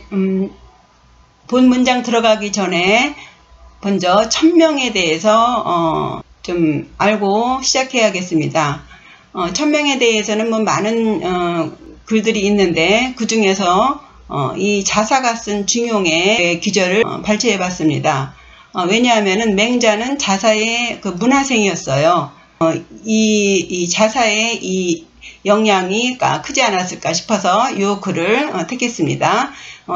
본 문장 들어가기 전에 먼저 천명에 대해서 좀 알고 시작해야겠습니다. 천명에 대해서는 뭐 많은 글들이 있는데 그 중에서 이 자사가 쓴 중용의 기절을 발췌해 봤습니다. 왜냐하면은 맹자는 자사의 그 문화생이었어요. 이 자사의 이 영향이 크지 않았을까 싶어서 이 글을 택했습니다.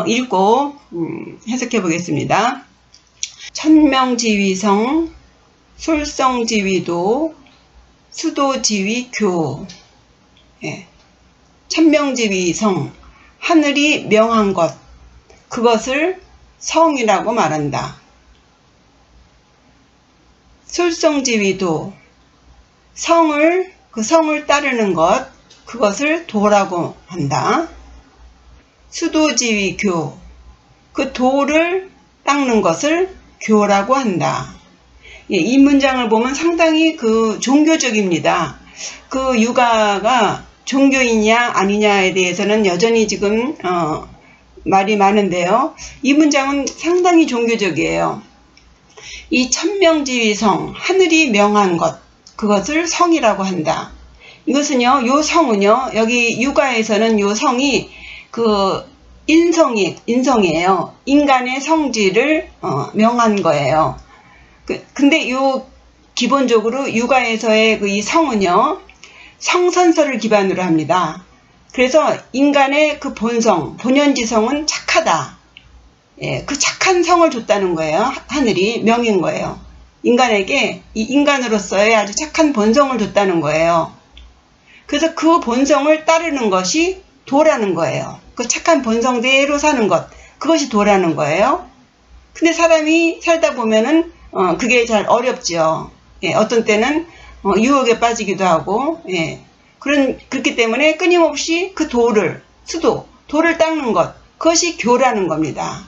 읽고 해석해 보겠습니다. 천명지위성, 솔성지위도, 수도지위교. 천명지위성, 하늘이 명한 것, 그것을 성이라고 말한다. 솔성지위도, 그 성을 따르는 것, 그것을 도라고 한다. 수도지위교, 그 도를 닦는 것을 교라고 한다. 이 문장을 보면 상당히 종교적입니다. 그 유가가 종교이냐 아니냐에 대해서는 여전히 지금 말이 많은데요. 이 문장은 상당히 종교적이에요. 이 천명지위성, 하늘이 명한 것, 그것을 성이라고 한다. 이것은요, 요 성은요, 여기 유가에서는 요 성이 인성이에요. 인간의 성질을 명한 거예요. 근데 요 기본적으로 유가에서의 이 성은요, 성선설을 기반으로 합니다. 그래서 인간의 그 본성, 본연지성은 착하다. 그 착한 성을 줬다는 거예요. 하늘이 명인 거예요. 인간에게 이 인간으로서의 아주 착한 본성을 줬다는 거예요. 그래서 그 본성을 따르는 것이 도라는 거예요. 그 착한 본성대로 사는 것, 그것이 도라는 거예요. 근데 사람이 살다 보면은 그게 잘 어렵죠. 어떤 때는 유혹에 빠지기도 하고, 그렇기 때문에 끊임없이 그 도를 닦는 것, 그것이 교라는 겁니다.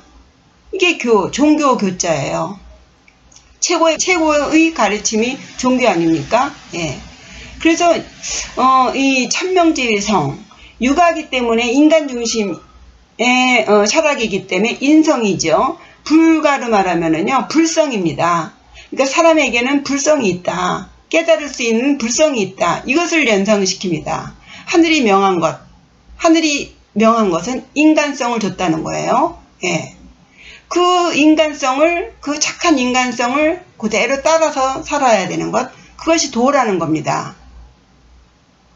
이게 종교 교자예요. 최고의 가르침이 종교 아닙니까? 그래서 이 천명지위성, 유가이기 때문에 인간 중심의 철학이기 때문에 인성이죠. 불가로 말하면은요, 불성입니다. 그러니까 사람에게는 불성이 있다. 깨달을 수 있는 불성이 있다. 이것을 연상시킵니다. 하늘이 명한 것은 인간성을 줬다는 거예요. 그 착한 인간성을 그대로 따라서 살아야 되는 것, 그것이 도라는 겁니다.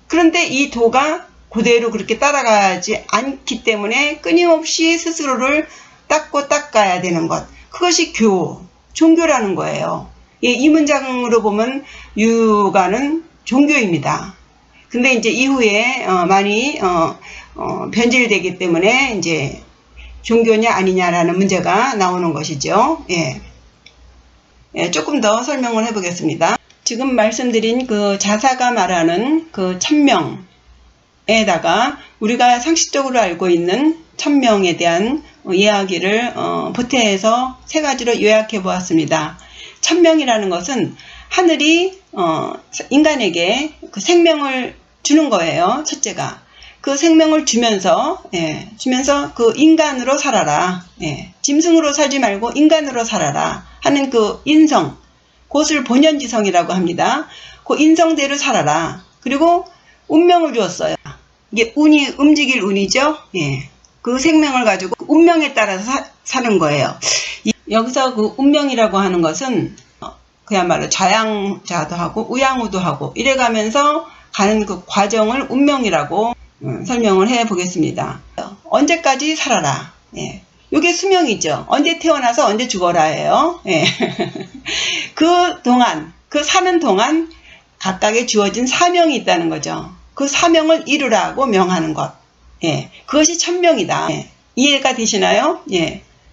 그런데 이 도가 그대로 그렇게 따라가지 않기 때문에 끊임없이 스스로를 닦아야 되는 것, 그것이 종교라는 거예요. 이 문장으로 보면 유가는 종교입니다. 근데 이제 이후에 많이 변질되기 때문에 이제 종교냐 아니냐라는 문제가 나오는 것이죠. 조금 더 설명을 해보겠습니다. 지금 말씀드린 그 자사가 말하는 그 천명에다가 우리가 상식적으로 알고 있는 천명에 대한 이야기를 보태해서 세 가지로 요약해 보았습니다. 천명이라는 것은 하늘이 인간에게 그 생명을 주는 거예요. 첫째가 그 생명을 주면서 그 인간으로 살아라. 짐승으로 살지 말고 인간으로 살아라 하는 그 인성, 그것을 본연지성이라고 합니다. 그 인성대로 살아라. 그리고 운명을 주었어요. 이게 운이 움직일 운이죠. 그 생명을 가지고 운명에 따라서 사는 거예요. 여기서 그 운명이라고 하는 것은 그야말로 좌양자도 하고 우양우도 하고 이래가면서 가는 그 과정을 운명이라고 설명을 해 보겠습니다. 언제까지 살아라. 이게 수명이죠. 언제 태어나서 언제 죽어라예요. 그 사는 동안 각각의 주어진 사명이 있다는 거죠. 그 사명을 이루라고 명하는 것. 그것이 천명이다. 이해가 되시나요?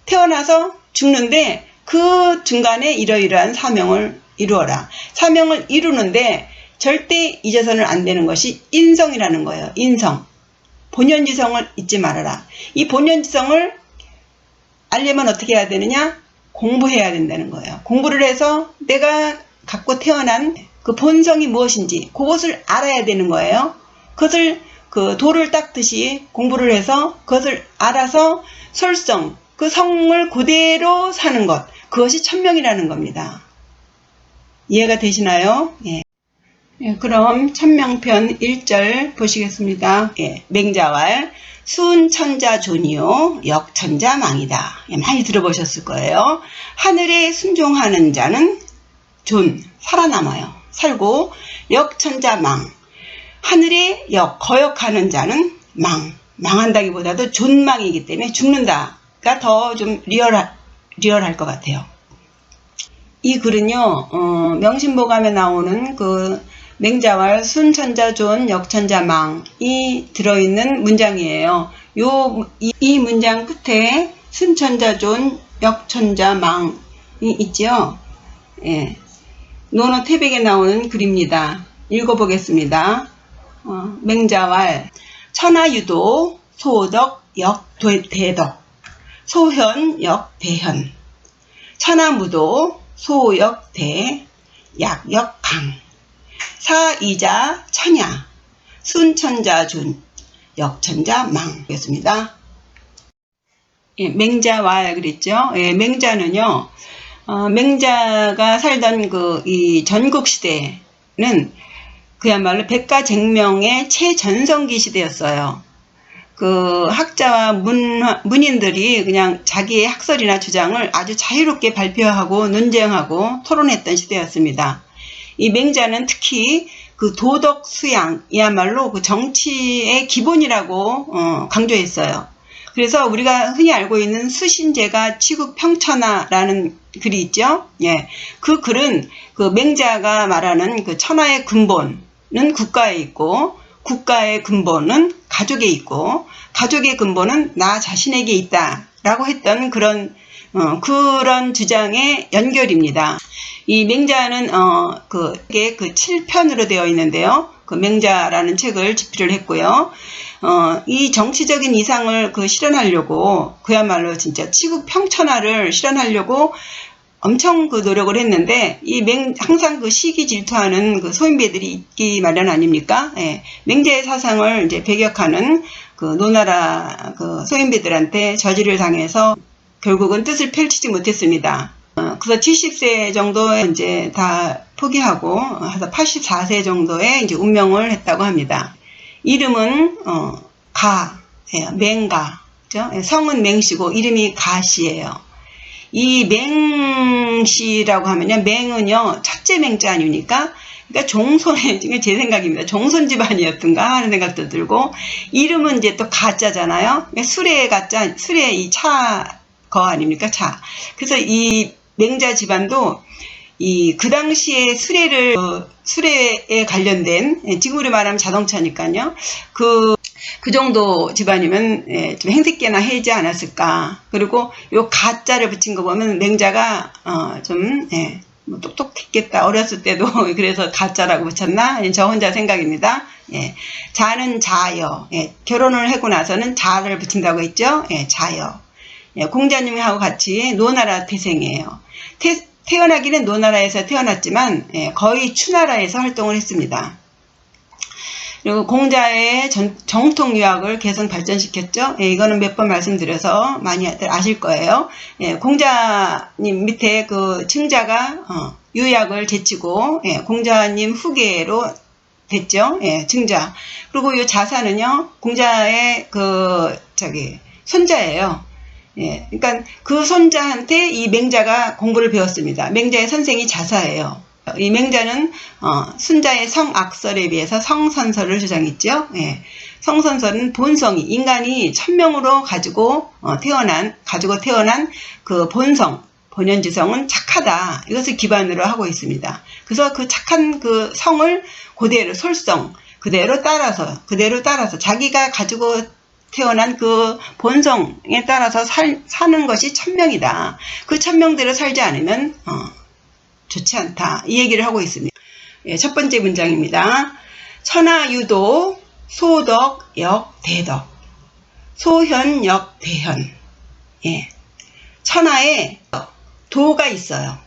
태어나서 죽는데 그 중간에 이러이러한 사명을 이루어라. 사명을 이루는데 절대 잊어서는 안 되는 것이 인성이라는 거예요. 인성. 본연지성을 잊지 말아라. 이 본연지성을 알려면 어떻게 해야 되느냐? 공부해야 된다는 거예요. 공부를 해서 내가 갖고 태어난 그 본성이 무엇인지 그것을 알아야 되는 거예요. 그것을 그 도를 닦듯이 공부를 해서 그것을 알아서 솔성, 그 성을 그대로 사는 것, 그것이 천명이라는 겁니다. 이해가 되시나요? 예. 예, 그럼 천명편 1절 보시겠습니다. 예, 맹자왈 순천자존이요 역천자망이다. 예, 많이 들어보셨을 거예요. 하늘에 순종하는 자는 존, 살아남아요. 살고 역천자망, 하늘에 거역하는 자는 망한다기보다도 존망이기 때문에 죽는다가 더 좀 리얼할 것 같아요. 이 글은요, 명심보감에 나오는 그 맹자왈 순천자존 역천자망이 들어있는 문장이에요. 이 문장 끝에 순천자존 역천자망이 있죠. 예. 논어 태백에 나오는 글입니다. 읽어보겠습니다. 맹자왈 천하유도 소덕 역대덕 소현 역대현 천하무도 소역대 약역강 사이자 천야 순천자존 역천자망 였습니다. 예, 맹자왈 그랬죠. 예, 맹자는요, 맹자가 살던 이 전국 시대는 그야말로 백가쟁명의 최전성기 시대였어요. 그 학자와 문인들이 그냥 자기의 학설이나 주장을 아주 자유롭게 발표하고 논쟁하고 토론했던 시대였습니다. 이 맹자는 특히 그 도덕 수양이야말로 그 정치의 기본이라고 강조했어요. 그래서 우리가 흔히 알고 있는 수신제가 치국평천하라는 글이 있죠. 예, 그 글은 그 맹자가 말하는 그 천하의 근본은 국가에 있고, 국가의 근본은 가족에 있고, 가족의 근본은 나 자신에게 있다라고 했던 그런 주장의 연결입니다. 이 맹자는 그게 7편으로 되어 있는데요. 그 맹자라는 책을 집필을 했고요. 이 정치적인 이상을 실현하려고, 그야말로 진짜 치국평천하를 실현하려고 엄청 노력을 했는데, 항상 시기 질투하는 소인배들이 있기 마련 아닙니까? 예, 맹자의 사상을 이제 배격하는 노나라 소인배들한테 저지를 당해서 결국은 뜻을 펼치지 못했습니다. 그래서 70세 정도에 이제 다 포기하고, 84세 정도에 이제 운명을 했다고 합니다. 이름은, 맹가. 그죠? 성은 맹씨고, 이름이 가씨예요. 이 맹씨라고 하면요, 맹은요, 첫째 맹자 아닙니까? 그러니까 종손의, 제 생각입니다. 종손 집안이었던가 하는 생각도 들고, 이름은 이제 또 가자잖아요. 수레 가자, 수레 이 거 아닙니까? 차. 그래서 이 맹자 집안도 그 당시에 수레에 관련된, 지금으로 말하면 자동차니까요. 그 정도 집안이면 좀 행색계나 해지 않았을까. 그리고 요 가자를 붙인 거 보면 맹자가 좀 뭐 똑똑했겠다. 어렸을 때도 그래서 가자라고 붙였나? 저 혼자 생각입니다. 예. 자는 자여. 예. 결혼을 하고 나서는 자를 붙인다고 했죠. 예. 자여. 예. 공자님하고 같이 노나라 태생이에요. 태어나기는 노나라에서 태어났지만 거의 추나라에서 활동을 했습니다. 그리고 공자의 정통 유학을 개선 발전시켰죠. 예, 이거는 몇 번 말씀드려서 많이 아실 거예요. 예, 공자님 밑에 증자가 유학을 제치고 공자님 후계로 됐죠. 예, 증자. 그리고 이 자사는요, 공자의 손자예요. 예, 그러니까 그 손자한테 이 맹자가 공부를 배웠습니다. 맹자의 선생이 자사예요. 이 맹자는 순자의 성악설에 비해서 성선설을 주장했죠. 예. 성선설은 본성이, 인간이 천명으로 가지고 태어난 그 본연지성은 착하다. 이것을 기반으로 하고 있습니다. 그래서 그 착한 그 성을 그대로 솔성 그대로 따라서 자기가 가지고 태어난 그 본성에 따라서 사는 것이 천명이다. 그 천명대로 살지 않으면 좋지 않다. 이 얘기를 하고 있습니다. 예, 첫 번째 문장입니다. 천하유도 소덕 역대덕 소현 역대현. 예. 천하에 도가 있어요.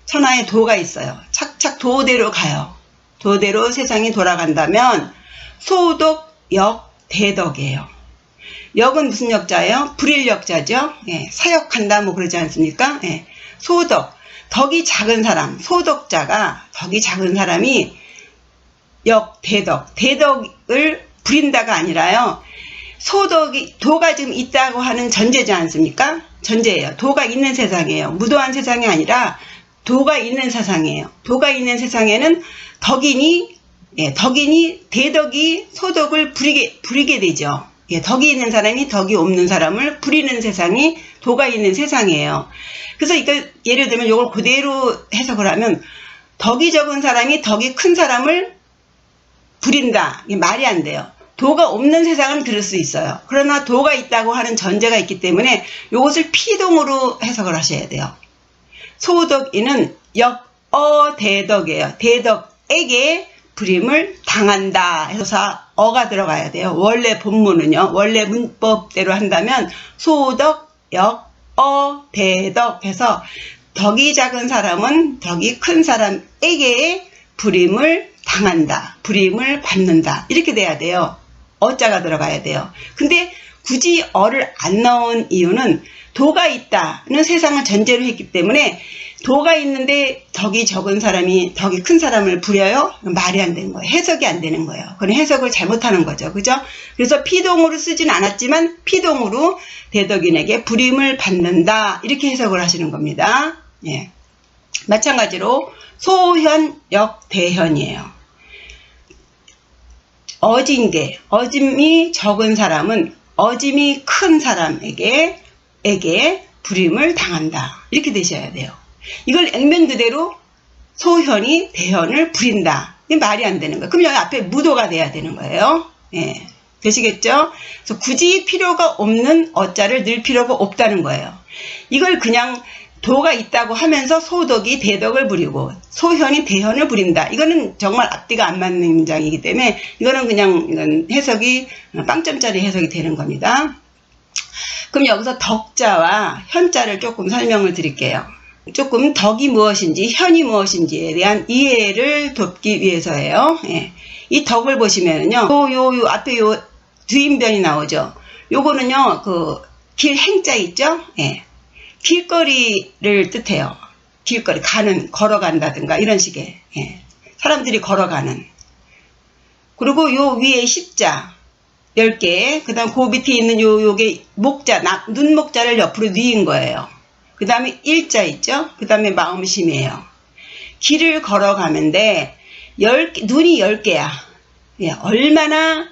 천하에 도가 있어요. 착착 도대로 가요. 도대로 세상이 돌아간다면 소덕 역대덕이에요. 역은 무슨 역자예요? 불일역자죠. 예, 사역한다 뭐 그러지 않습니까? 예, 소덕, 덕이 작은 사람, 소덕자가 덕이 작은 사람이 역대덕, 대덕을 부린다가 아니라요. 소덕이, 도가 지금 있다고 하는 전제지 않습니까? 전제예요. 도가 있는 세상이에요. 무도한 세상이 아니라 도가 있는 세상이에요. 도가 있는 세상에는 덕인이, 예, 덕인이 대덕이 소덕을 부리게 되죠. 예, 덕이 있는 사람이 덕이 없는 사람을 부리는 세상이 도가 있는 세상이에요. 그래서 이거 예를 들면 이걸 그대로 해석을 하면 덕이 적은 사람이 덕이 큰 사람을 부린다. 이게 말이 안 돼요. 도가 없는 세상은 그럴 수 있어요. 그러나 도가 있다고 하는 전제가 있기 때문에 이것을 피동으로 해석을 하셔야 돼요. 소덕이는 역대덕이에요. 대덕에게 부림을 당한다 해서 어가 들어가야 돼요. 원래 본문은요. 원래 문법대로 한다면 소덕, 대덕 해서 덕이 작은 사람은 덕이 큰 사람에게 부림을 당한다. 부림을 받는다. 이렇게 돼야 돼요. 어자가 들어가야 돼요. 근데 굳이 어를 안 넣은 이유는 도가 있다는 세상을 전제로 했기 때문에 도가 있는데 덕이 적은 사람이 덕이 큰 사람을 부려요? 말이 안 되는 거예요. 해석이 안 되는 거예요. 그건 해석을 잘못하는 거죠. 그죠? 그래서 피동으로 쓰진 않았지만 피동으로 대덕인에게 부림을 받는다. 이렇게 해석을 하시는 겁니다. 예. 마찬가지로 소현, 역대현이에요. 어진게, 어짐이 적은 사람은 어짐이 큰 사람에게 부림을 당한다. 이렇게 되셔야 돼요. 이걸 액면 그대로 소현이 대현을 부린다. 이게 말이 안 되는 거예요. 그럼 여기 앞에 무도가 돼야 되는 거예요. 예. 되시겠죠? 그래서 굳이 필요가 없는 어자를 넣을 필요가 없다는 거예요. 이걸 그냥 도가 있다고 하면서 소덕이 대덕을 부리고 소현이 대현을 부린다. 이거는 정말 앞뒤가 안 맞는 문장이기 때문에 이거는 그냥 이건 해석이 빵점짜리 해석이 되는 겁니다. 그럼 여기서 덕자와 현자를 조금 설명을 드릴게요. 조금 덕이 무엇인지 현이 무엇인지에 대한 이해를 돕기 위해서예요. 예. 이 덕을 보시면은요. 요 앞에 요 뒤인변이 나오죠. 요거는요. 그 길 행자 있죠? 예. 길거리를 뜻해요. 길거리 가는 걸어간다든가 이런 식의 예. 사람들이 걸어가는. 그리고 요 위에 십자 10개, 그 다음 그 밑에 있는 요게 목자, 눈목자를 옆으로 뉘은 거예요. 그 다음에 일자 있죠? 그 다음에 마음심이에요. 길을 걸어가는데 눈이 10개야. 예, 얼마나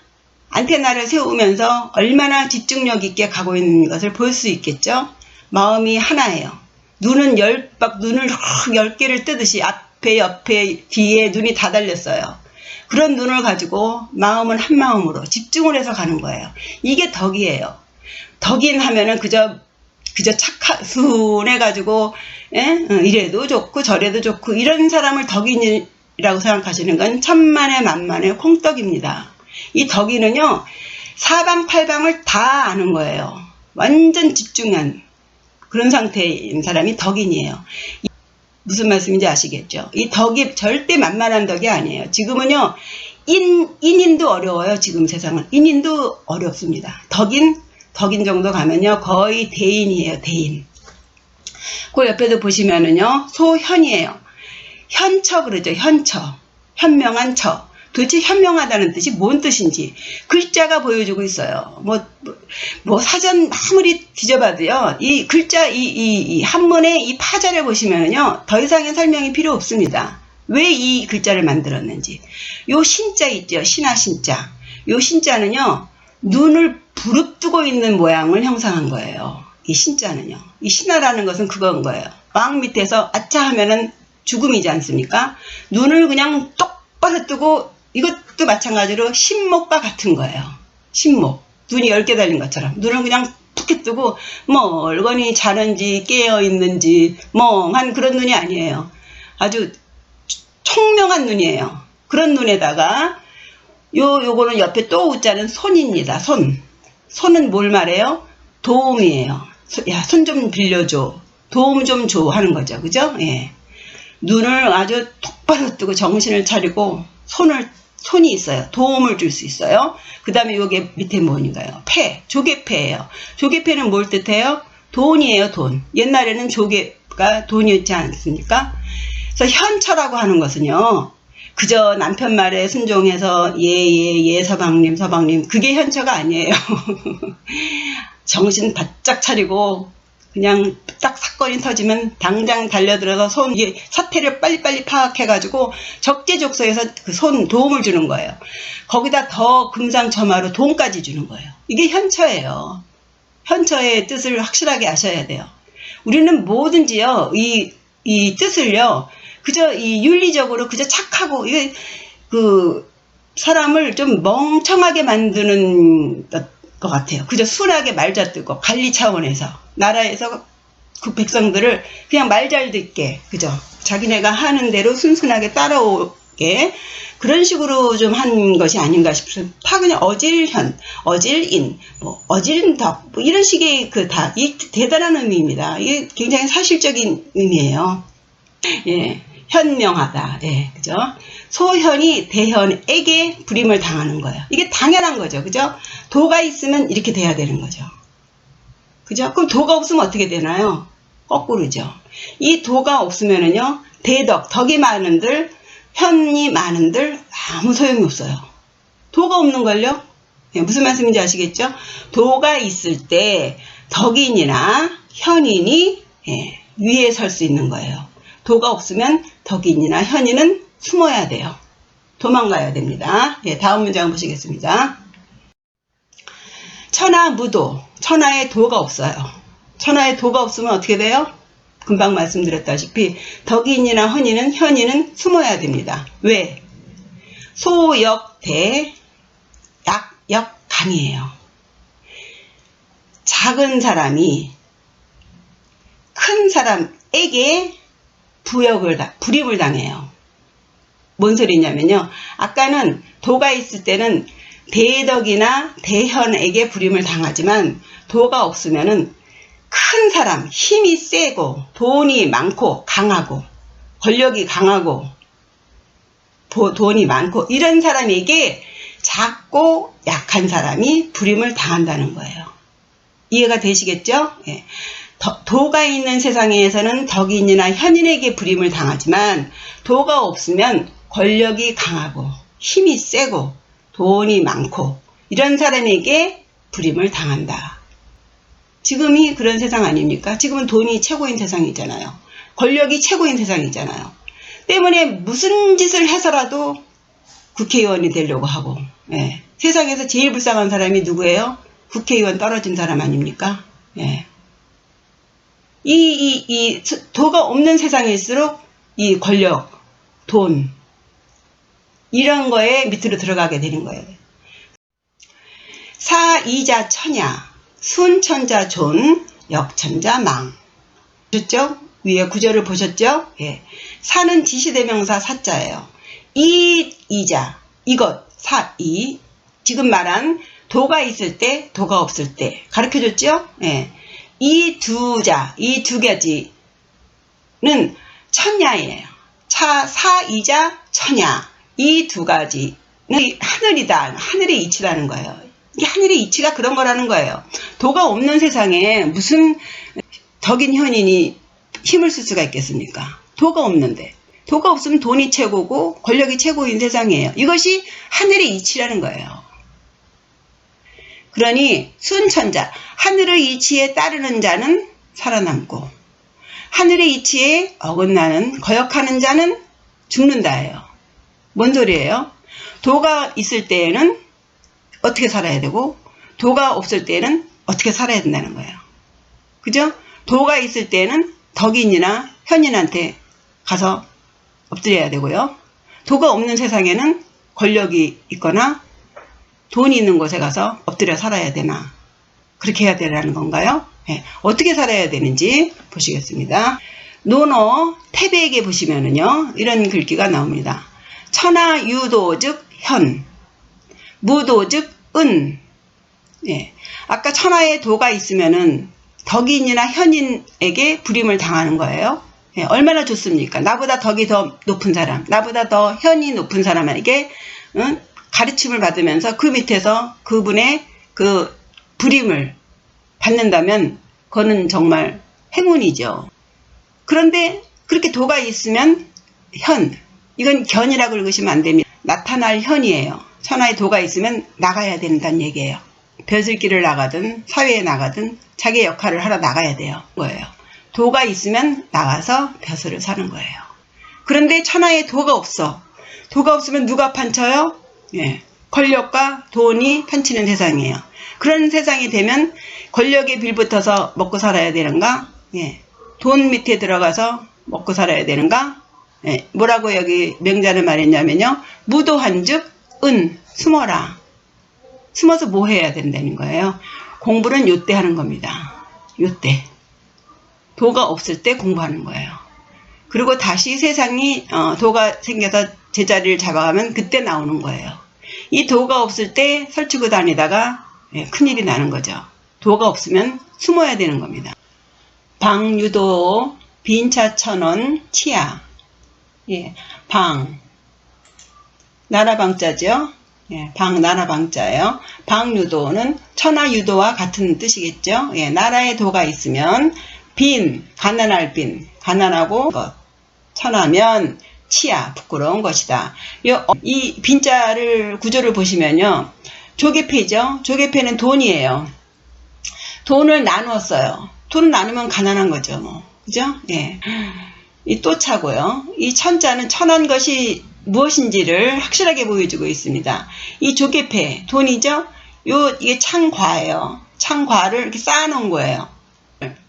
안테나를 세우면서 얼마나 집중력 있게 가고 있는 것을 볼 수 있겠죠? 마음이 하나예요. 눈은 눈을 10개를 뜨듯이 앞에, 옆에, 뒤에 눈이 다 달렸어요. 그런 눈을 가지고 마음은 한 마음으로 집중을 해서 가는 거예요. 이게 덕이에요. 덕인 하면은 그저 순해가지고, 예? 이래도 좋고 저래도 좋고 이런 사람을 덕인이라고 생각하시는 건 천만의 만만의 콩떡입니다. 이 덕인은요, 사방팔방을 다 아는 거예요. 완전 집중한 그런 상태인 사람이 덕인이에요. 무슨 말씀인지 아시겠죠? 이 덕이 절대 만만한 덕이 아니에요. 지금은요, 인인도 어려워요. 지금 세상은. 인인도 어렵습니다. 덕인 정도 가면요, 거의 대인이에요. 대인. 그 옆에도 보시면은요, 소현이에요. 현처 그러죠. 현처. 현명한 처. 도대체 현명하다는 뜻이 뭔 뜻인지 글자가 보여주고 있어요. 뭐 사전 아무리 뒤져봐도요, 이 글자, 이 한문의 이 파자를 보시면은요, 더 이상의 설명이 필요 없습니다. 왜 이 글자를 만들었는지. 요 신자 있죠. 신하 신자. 요 신자는요, 눈을 부릅뜨고 있는 모양을 형상한 거예요. 이 신자는요. 이 신하라는 것은 그건 거예요. 왕 밑에서 아차 하면은 죽음이지 않습니까? 눈을 그냥 똑바로 뜨고, 이것도 마찬가지로 신목과 같은 거예요. 신목. 눈이 10개 달린 것처럼. 눈을 그냥 푹 뜨고, 멀거니 자는지 깨어있는지 멍한 그런 눈이 아니에요. 아주 총명한 눈이에요. 그런 눈에다가, 요거는 옆에 또 우자는 손입니다. 손은 뭘 말해요? 도움이에요. 야, 손 좀 빌려줘. 도움 좀 줘. 하는 거죠. 그죠? 예. 눈을 아주 똑바로 뜨고 정신을 차리고 손을 손이 있어요. 도움을 줄 수 있어요. 그 다음에 요게 밑에 뭐인가요? 폐, 조개폐예요. 조개폐는 뭘 뜻해요? 돈이에요, 돈. 옛날에는 조개가 돈이었지 않습니까? 그래서 현처라고 하는 것은요, 그저 남편 말에 순종해서 예 서방님 그게 현처가 아니에요. 정신 바짝 차리고 그냥 딱 사건이 터지면 당장 달려들어서 이게 사태를 빨리빨리 파악해가지고 적재적소에서 그 도움을 주는 거예요. 거기다 더 금상첨화로 돈까지 주는 거예요. 이게 현처예요. 현처의 뜻을 확실하게 아셔야 돼요. 우리는 뭐든지요, 이 뜻을요, 그저 이 윤리적으로 그저 착하고, 이게 사람을 좀 멍청하게 만드는 것 같아요. 그저 순하게 말잣듣고 관리 차원에서 나라에서 그 백성들을 그냥 말 잘 듣게, 그죠? 자기네가 하는 대로 순순하게 따라오게 그런 식으로 좀 한 것이 아닌가 싶습니다. 다 그냥 어질현, 어질인, 어질덕 이런 식의 이 대단한 의미입니다. 이게 굉장히 사실적인 의미예요. 예, 현명하다. 예, 그죠? 소현이 대현에게 불임을 당하는 거예요. 이게 당연한 거죠. 그죠? 도가 있으면 이렇게 돼야 되는 거죠. 그죠? 그럼 도가 없으면 어떻게 되나요? 거꾸로죠. 이 도가 없으면은요, 덕이 많은들, 현이 많은들 아무 소용이 없어요. 도가 없는 걸요? 예, 무슨 말씀인지 아시겠죠? 도가 있을 때 덕인이나 현인이 위에 설 수 있는 거예요. 도가 없으면 덕인이나 현인은 숨어야 돼요. 도망가야 됩니다. 예, 다음 문장 보시겠습니다. 천하 무도, 천하에 도가 없어요. 천하에 도가 없으면 어떻게 돼요? 금방 말씀드렸다시피 덕인이나 현인은 숨어야 됩니다. 왜? 소역대, 약간이에요. 작은 사람이 큰 사람에게 불임을 당해요. 뭔 소리냐면요. 아까는 도가 있을 때는 대덕이나 대현에게 불임을 당하지만 도가 없으면은 큰 사람, 힘이 세고 돈이 많고 강하고 권력이 강하고 돈이 많고 이런 사람에게 작고 약한 사람이 불임을 당한다는 거예요. 이해가 되시겠죠? 예. 도가 있는 세상에서는 덕인이나 현인에게 불임을 당하지만 도가 없으면 권력이 강하고 힘이 세고 돈이 많고 이런 사람에게 불임을 당한다. 지금이 그런 세상 아닙니까? 지금은 돈이 최고인 세상이잖아요. 권력이 최고인 세상이잖아요. 때문에 무슨 짓을 해서라도 국회의원이 되려고 하고, 예. 세상에서 제일 불쌍한 사람이 누구예요? 국회의원 떨어진 사람 아닙니까? 예. 이 도가 없는 세상일수록 이 권력, 돈, 이런 거에 밑으로 들어가게 되는 거예요. 사이자 천야, 순천자 존, 역천자 망. 보셨죠? 위에 구절을 보셨죠? 예. 사는 지시대명사 사자예요. 이자, 이것, 사이. 지금 말한 도가 있을 때, 도가 없을 때. 가르쳐줬죠? 예. 이 두 가지는 천야예요. 사이자 천야. 이 두 가지는 하늘이다. 하늘의 이치라는 거예요. 이게 하늘의 이치가 그런 거라는 거예요. 도가 없는 세상에 무슨 덕인 현인이 힘을 쓸 수가 있겠습니까? 도가 없는데. 도가 없으면 돈이 최고고 권력이 최고인 세상이에요. 이것이 하늘의 이치라는 거예요. 그러니 순천자, 하늘의 이치에 따르는 자는 살아남고 하늘의 이치에 어긋나는 거역하는 자는 죽는다예요. 뭔 소리예요? 도가 있을 때에는 어떻게 살아야 되고 도가 없을 때는 어떻게 살아야 된다는 거예요. 그죠? 도가 있을 때는 덕인이나 현인한테 가서 엎드려야 되고요. 도가 없는 세상에는 권력이 있거나 돈이 있는 곳에 가서 엎드려 살아야 되나? 그렇게 해야 되라는 건가요? 네. 어떻게 살아야 되는지 보시겠습니다. 논어 태백에 보시면은요, 이런 글귀가 나옵니다. 천하 유도 즉 현, 무도 즉 은. 예. 아까 천하에 도가 있으면은 덕인이나 현인에게 불임을 당하는 거예요. 예. 얼마나 좋습니까? 나보다 덕이 더 높은 사람, 나보다 더 현이 높은 사람에게 가르침을 받으면서 그 밑에서 그분의 그 불임을 받는다면 그거는 정말 행운이죠. 그런데 그렇게 도가 있으면 이건 견이라고 읽으시면 안 됩니다. 나타날 현이에요. 천하에 도가 있으면 나가야 된다는 얘기예요. 벼슬길을 나가든 사회에 나가든 자기의 역할을 하러 나가야 돼요. 도가 있으면 나가서 벼슬을 사는 거예요. 그런데 천하에 도가 없어. 도가 없으면 누가 판쳐요? 권력과 돈이 판치는 세상이에요. 그런 세상이 되면 권력에 빌붙어서 먹고 살아야 되는가? 돈 밑에 들어가서 먹고 살아야 되는가? 뭐라고 여기 명자는 말했냐면요. 무도한즉 숨어라. 숨어서 뭐 해야 된다는 거예요. 공부는 요때 하는 겁니다. 요때. 도가 없을 때 공부하는 거예요. 그리고 다시 세상이 도가 생겨서 제자리를 잡아가면 그때 나오는 거예요. 이 도가 없을 때 설치고 다니다가 큰일이 나는 거죠. 도가 없으면 숨어야 되는 겁니다. 방유도 빈차 1000원 치아. 나라방자죠. 나라방자예요. 방유도는 천하유도와 같은 뜻이겠죠. 나라에 도가 있으면 가난할 가난하고 천하면 치아, 부끄러운 것이다. 이 빈자를 구조를 보시면요. 조개패죠. 조개패는 돈이에요. 돈을 나누었어요. 돈을 나누면 가난한 거죠. 그죠? 이 또차고요. 이 천자는 천한 것이 무엇인지를 확실하게 보여주고 있습니다. 이 조개패, 돈이죠? 이게 창과예요. 창과를 이렇게 쌓아놓은 거예요.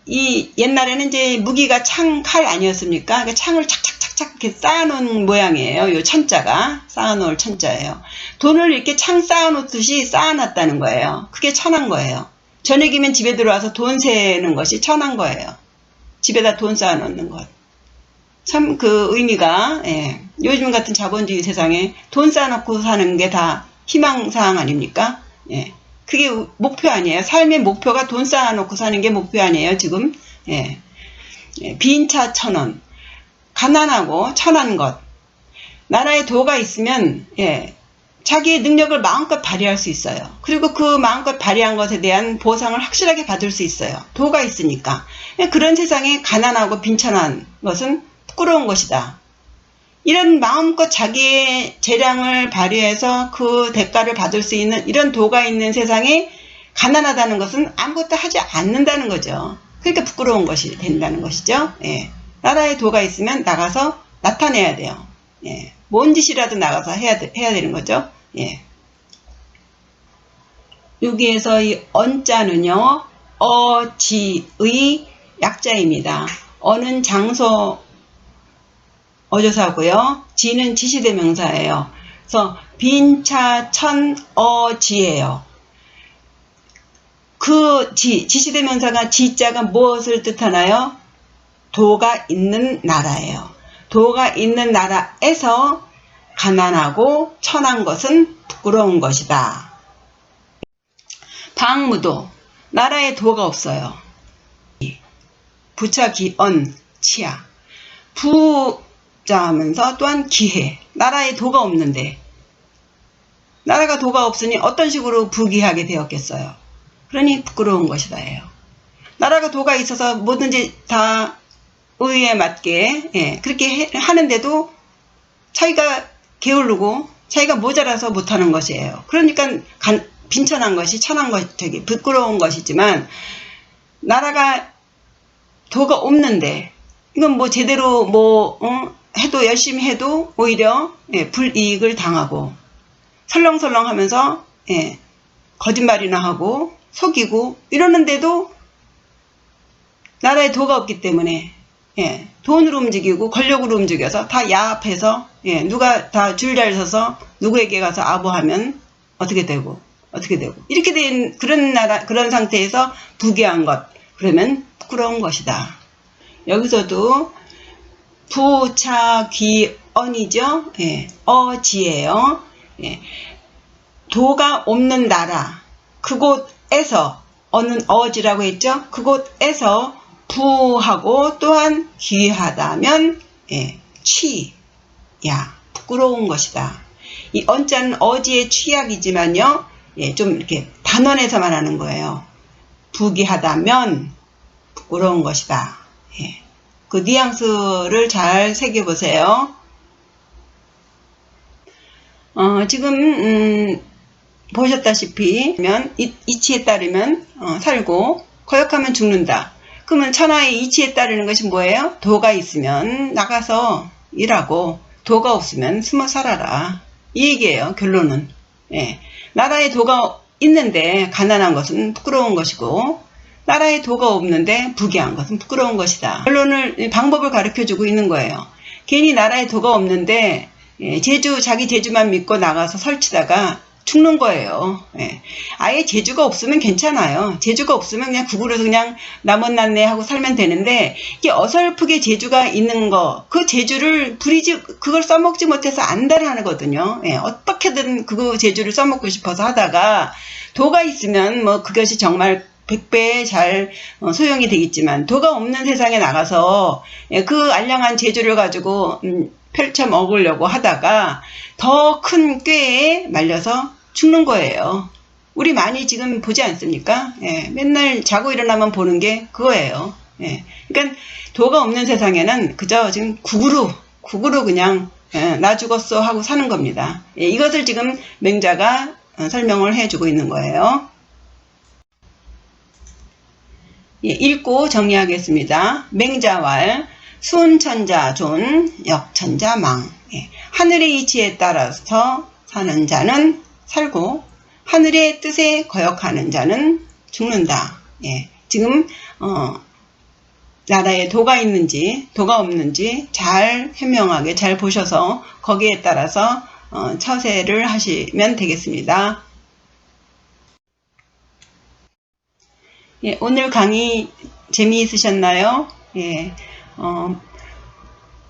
이 옛날에는 이제 무기가 칼 아니었습니까? 그러니까 창을 착착착착 이렇게 쌓아놓은 모양이에요. 요 천자가 쌓아놓을 천자예요. 돈을 이렇게 창 쌓아놓듯이 쌓아놨다는 거예요. 그게 천한 거예요. 저녁이면 집에 들어와서 돈 세는 것이 천한 거예요. 집에다 돈 쌓아놓는 것. 참 그 의미가 요즘 같은 자본주의 세상에 돈 쌓아놓고 사는 게 다 희망사항 아닙니까? 그게 목표 아니에요. 삶의 목표가 돈 쌓아놓고 사는 게 목표 아니에요. 지금 빈차 1000원. 가난하고 천한 것. 나라에 도가 있으면 자기의 능력을 마음껏 발휘할 수 있어요. 그리고 그 마음껏 발휘한 것에 대한 보상을 확실하게 받을 수 있어요. 도가 있으니까. 그런 세상에 가난하고 빈천한 것은 부끄러운 것이다. 이런 마음껏 자기의 재량을 발휘해서 그 대가를 받을 수 있는 이런 도가 있는 세상에 가난하다는 것은 아무것도 하지 않는다는 거죠. 그러니까 부끄러운 것이 된다는 것이죠. 나라에 도가 있으면 나가서 나타내야 돼요. 뭔 짓이라도 나가서 해야 되는 거죠. 여기에서 이 언자는요, 어지의 약자입니다. 어는 장소 어조사고요. 지는 지시대명사예요. 그래서 빈차 천어지예요. 그 지시대명사가 지자가 무엇을 뜻하나요? 도가 있는 나라예요. 도가 있는 나라에서 가난하고 천한 것은 부끄러운 것이다. 방무도, 나라에 도가 없어요. 부차 기언 치아. 부자하면서 또한 기해. 나라에 도가 없는데 나라가 도가 없으니 어떤 식으로 부귀하게 되었겠어요. 그러니 부끄러운 것이다예요. 나라가 도가 있어서 뭐든지 다 의에 맞게 그렇게 하는데도 자기가 게으르고 자기가 모자라서 못하는 것이에요. 그러니까 빈천한 것이 천한 것, 되게 부끄러운 것이지만 나라가 도가 없는데 이건 뭐 제대로 해도 열심히 해도 오히려 불이익을 당하고 설렁설렁 하면서 거짓말이나 하고 속이고 이러는데도 나라에 도가 없기 때문에 돈으로 움직이고 권력으로 움직여서 다 야합해서 누가 다 줄 잘 서서 누구에게 가서 아부하면 어떻게 되고 이렇게 된 그런 상태에서 부귀한 것, 그러면 부끄러운 것이다. 여기서도 부차귀언이죠. 어지예요. 도가 없는 나라, 그곳에서 어는 어지라고 했죠. 그곳에서 부하고 또한 귀하다면 취야, 부끄러운 것이다. 이 언자는 어지의 취약이지만요. 예, 좀 이렇게 단원해서 말하는 거예요. 부귀하다면 부끄러운 것이다. 예, 그 뉘앙스를 잘 새겨보세요. 지금 보셨다시피 이치에 따르면 살고 거역하면 죽는다. 그러면 천하의 이치에 따르는 것이 뭐예요? 도가 있으면 나가서 일하고 도가 없으면 숨어 살아라. 이 얘기예요. 결론은. 예. 나라에 도가 있는데 가난한 것은 부끄러운 것이고 나라에 도가 없는데 부귀한 것은 부끄러운 것이다. 결론을 방법을 가르쳐주고 있는 거예요. 괜히 나라에 도가 없는데 자기 재주만 믿고 나가서 설치다가 죽는 거예요. 예. 아예 재주가 없으면 괜찮아요. 재주가 없으면 그냥 구글에서 그냥 나 못났네 하고 살면 되는데 이게 어설프게 재주가 있는 거, 그 재주를 그걸 써먹지 못해서 안달하거든요. 예. 어떻게든 그 재주를 써먹고 싶어서 하다가 도가 있으면 뭐 그것이 정말 100배 잘 소용이 되겠지만 도가 없는 세상에 나가서 그 알량한 재주를 가지고 펼쳐 먹으려고 하다가 더 큰 꾀에 말려서 죽는 거예요. 우리 많이 지금 보지 않습니까? 예, 맨날 자고 일어나면 보는 게 그거예요. 예, 그러니까 도가 없는 세상에는 그저 지금 국으로 그냥 나 죽었어 하고 사는 겁니다. 예, 이것을 지금 맹자가 설명을 해주고 있는 거예요. 예, 읽고 정리하겠습니다. 맹자왈 수운천자 존, 역천자 망. 예, 하늘의 이치에 따라서 사는 자는 살고 하늘의 뜻에 거역하는 자는 죽는다. 예, 지금 나라에 도가 있는지 도가 없는지 잘 현명하게 잘 보셔서 거기에 따라서 처세를 하시면 되겠습니다. 예, 오늘 강의 재미있으셨나요? 예,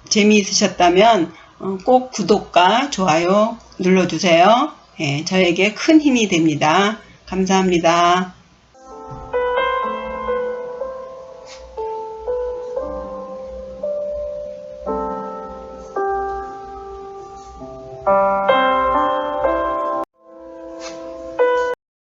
재미있으셨다면 꼭 구독과 좋아요 눌러주세요. 예, 저에게 큰 힘이 됩니다. 감사합니다.